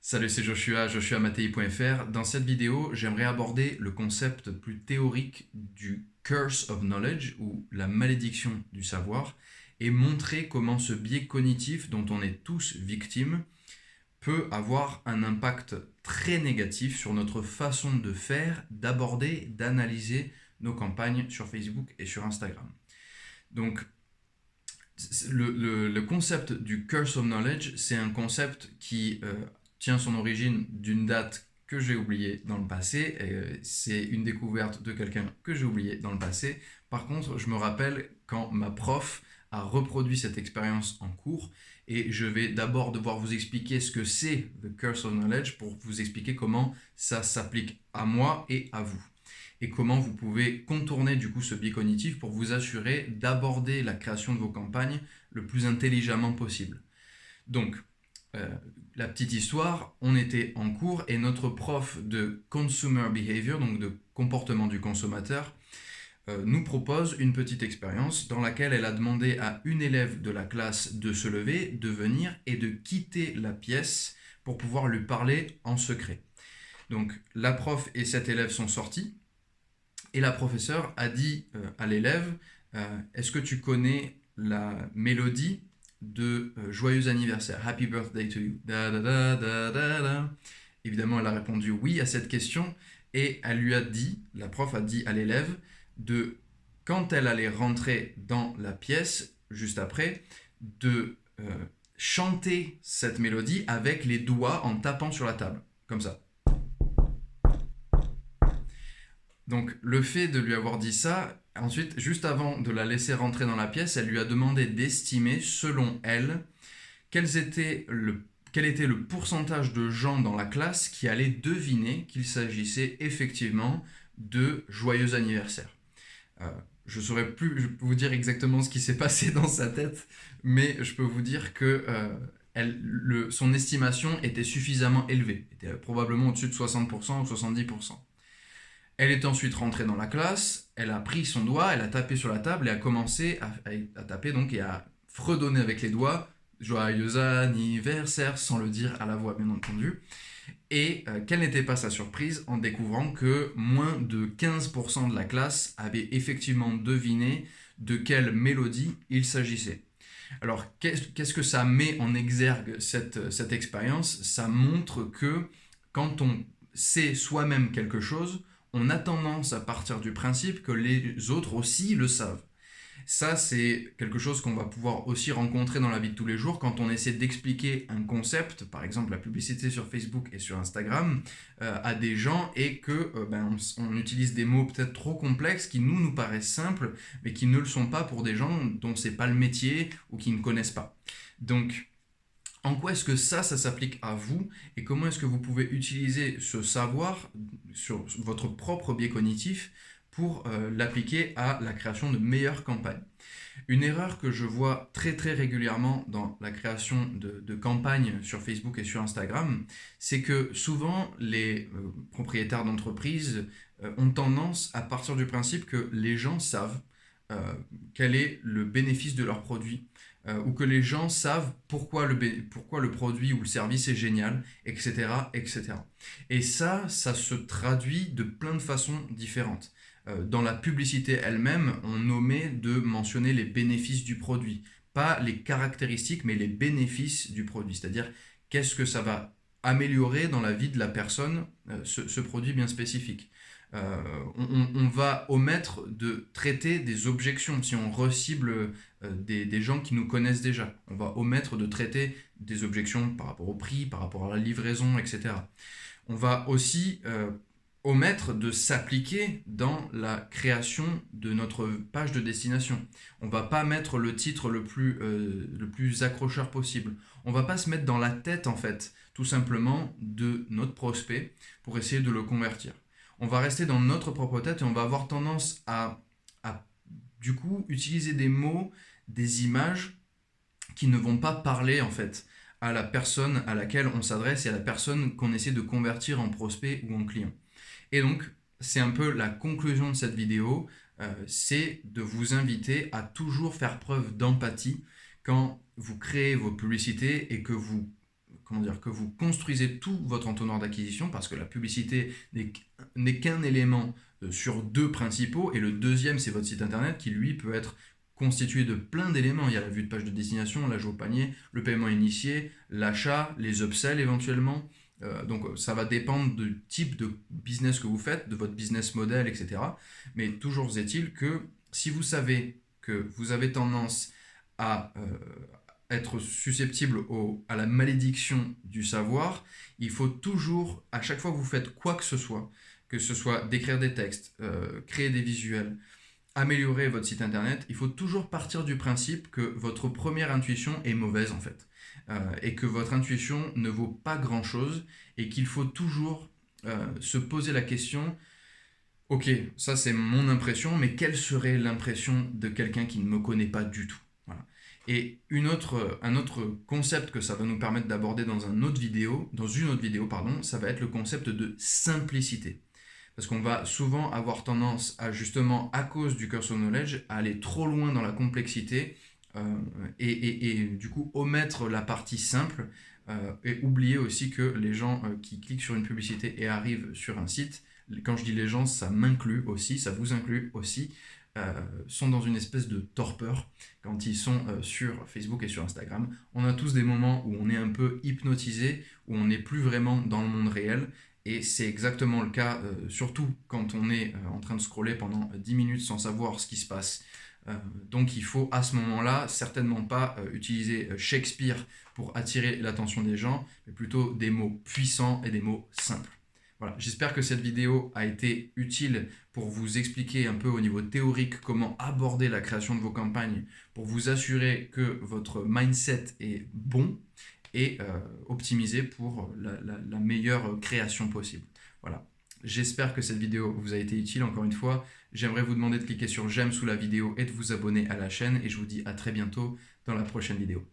Salut, c'est Joshua, joshuamatei.fr. Dans cette vidéo, j'aimerais aborder le concept plus théorique du curse of knowledge ou la malédiction du savoir et montrer comment ce biais cognitif dont on est tous victimes peut avoir un impact très négatif sur notre façon de faire, d'aborder, d'analyser nos campagnes sur Facebook et sur Instagram. Donc, le concept du curse of knowledge, c'est un concept qui tient son origine d'une date que j'ai oubliée dans le passé. C'est une découverte de quelqu'un que j'ai oublié dans le passé. Par contre, je me rappelle quand ma prof a reproduit cette expérience en cours et je vais d'abord devoir vous expliquer ce que c'est the curse of knowledge pour vous expliquer comment ça s'applique à moi et à vous et comment vous pouvez contourner du coup ce biais cognitif pour vous assurer d'aborder la création de vos campagnes le plus intelligemment possible. Donc, la petite histoire, on était en cours et notre prof de consumer behavior, donc de comportement du consommateur, nous propose une petite expérience dans laquelle elle a demandé à une élève de la classe de se lever, de venir et de quitter la pièce pour pouvoir lui parler en secret. Donc la prof et cet élève sont sortis et la professeure a dit à l'élève est-ce que tu connais la mélodie de Joyeux anniversaire, Happy Birthday to you. Da, da, da, da, da, da. Évidemment, elle a répondu oui à cette question et elle lui a dit, la prof a dit à l'élève, de quand elle allait rentrer dans la pièce, juste après, de chanter cette mélodie avec les doigts en tapant sur la table, comme ça. Donc le fait de lui avoir dit ça, ensuite, juste avant de la laisser rentrer dans la pièce, elle lui a demandé d'estimer, selon elle, quel était le pourcentage de gens dans la classe qui allaient deviner qu'il s'agissait effectivement de Joyeux anniversaire. Je ne saurais plus vous dire exactement ce qui s'est passé dans sa tête, mais je peux vous dire que son estimation était suffisamment élevée, était probablement au-dessus de 60% ou 70%. Elle est ensuite rentrée dans la classe, elle a pris son doigt, elle a tapé sur la table et a commencé à taper donc et à fredonner avec les doigts Joyeux anniversaire sans le dire à la voix bien entendu. Et quelle n'était pas sa surprise en découvrant que moins de 15% de la classe avait effectivement deviné de quelle mélodie il s'agissait. Alors qu'est-ce que ça met en exergue cette expérience? Ça montre que quand on sait soi-même quelque chose, on a tendance à partir du principe que les autres aussi le savent. Ça, c'est quelque chose qu'on va pouvoir aussi rencontrer dans la vie de tous les jours quand on essaie d'expliquer un concept, par exemple la publicité sur Facebook et sur Instagram, à des gens et que on utilise des mots peut-être trop complexes qui nous paraissent simples, mais qui ne le sont pas pour des gens dont c'est pas le métier ou qui ne connaissent pas. Donc, en quoi est-ce que ça s'applique à vous et comment est-ce que vous pouvez utiliser ce savoir sur votre propre biais cognitif pour l'appliquer à la création de meilleures campagnes. Une erreur que je vois très très régulièrement dans la création de campagnes sur Facebook et sur Instagram, c'est que souvent les propriétaires d'entreprises ont tendance à partir du principe que les gens savent quel est le bénéfice de leur produit ou que les gens savent pourquoi le produit ou le service est génial, etc., etc. Et ça se traduit de plein de façons différentes. Dans la publicité elle-même, on omet de mentionner les bénéfices du produit. Pas les caractéristiques, mais les bénéfices du produit. C'est-à-dire, qu'est-ce que ça va améliorer dans la vie de la personne, ce produit bien spécifique. On va omettre de traiter des objections si on recible des gens qui nous connaissent déjà. On va omettre de traiter des objections par rapport au prix, par rapport à la livraison, etc. On va aussi omettre de s'appliquer dans la création de notre page de destination. On ne va pas mettre le titre le plus accrocheur possible. On ne va pas se mettre dans la tête, en fait, tout simplement, de notre prospect pour essayer de le convertir. On va rester dans notre propre tête et on va avoir tendance à du coup, utiliser des mots, des images qui ne vont pas parler, en fait, à la personne à laquelle on s'adresse et à la personne qu'on essaie de convertir en prospect ou en client. Et donc, c'est un peu la conclusion de cette vidéo, c'est de vous inviter à toujours faire preuve d'empathie quand vous créez vos publicités et que vous comment dire, que vous construisez tout votre entonnoir d'acquisition, parce que la publicité n'est qu'un élément sur deux principaux, et le deuxième, c'est votre site internet qui, lui, peut être constitué de plein d'éléments. Il y a la vue de page de destination, l'ajout au panier, le paiement initié, l'achat, les upsells éventuellement. Donc ça va dépendre du type de business que vous faites, de votre business model, etc. Mais toujours est-il que si vous savez que vous avez tendance à être susceptible à la malédiction du savoir, il faut toujours, à chaque fois que vous faites quoi que ce soit d'écrire des textes, créer des visuels, améliorer votre site internet, il faut toujours partir du principe que votre première intuition est mauvaise en fait. Et que votre intuition ne vaut pas grand chose et qu'il faut toujours se poser la question, ok, ça c'est mon impression, mais quelle serait l'impression de quelqu'un qui ne me connaît pas du tout? Voilà. Et un autre concept que ça va nous permettre d'aborder dans une autre vidéo, ça va être le concept de simplicité. Parce qu'on va souvent avoir tendance à justement, à cause du curse of knowledge, à aller trop loin dans la complexité et du coup omettre la partie simple et oublier aussi que les gens qui cliquent sur une publicité et arrivent sur un site, quand je dis les gens, ça m'inclut aussi, ça vous inclut aussi, sont dans une espèce de torpeur quand ils sont sur Facebook et sur Instagram. On a tous des moments où on est un peu hypnotisé, où on n'est plus vraiment dans le monde réel. Et c'est exactement le cas, surtout quand on est en train de scroller pendant 10 minutes sans savoir ce qui se passe. Donc il faut à ce moment-là certainement pas utiliser Shakespeare pour attirer l'attention des gens, mais plutôt des mots puissants et des mots simples. Voilà, j'espère que cette vidéo a été utile pour vous expliquer un peu au niveau théorique comment aborder la création de vos campagnes, pour vous assurer que votre mindset est bon et optimisé pour la meilleure création possible. Voilà. J'espère que cette vidéo vous a été utile. Encore une fois, j'aimerais vous demander de cliquer sur j'aime sous la vidéo et de vous abonner à la chaîne. Et je vous dis à très bientôt dans la prochaine vidéo.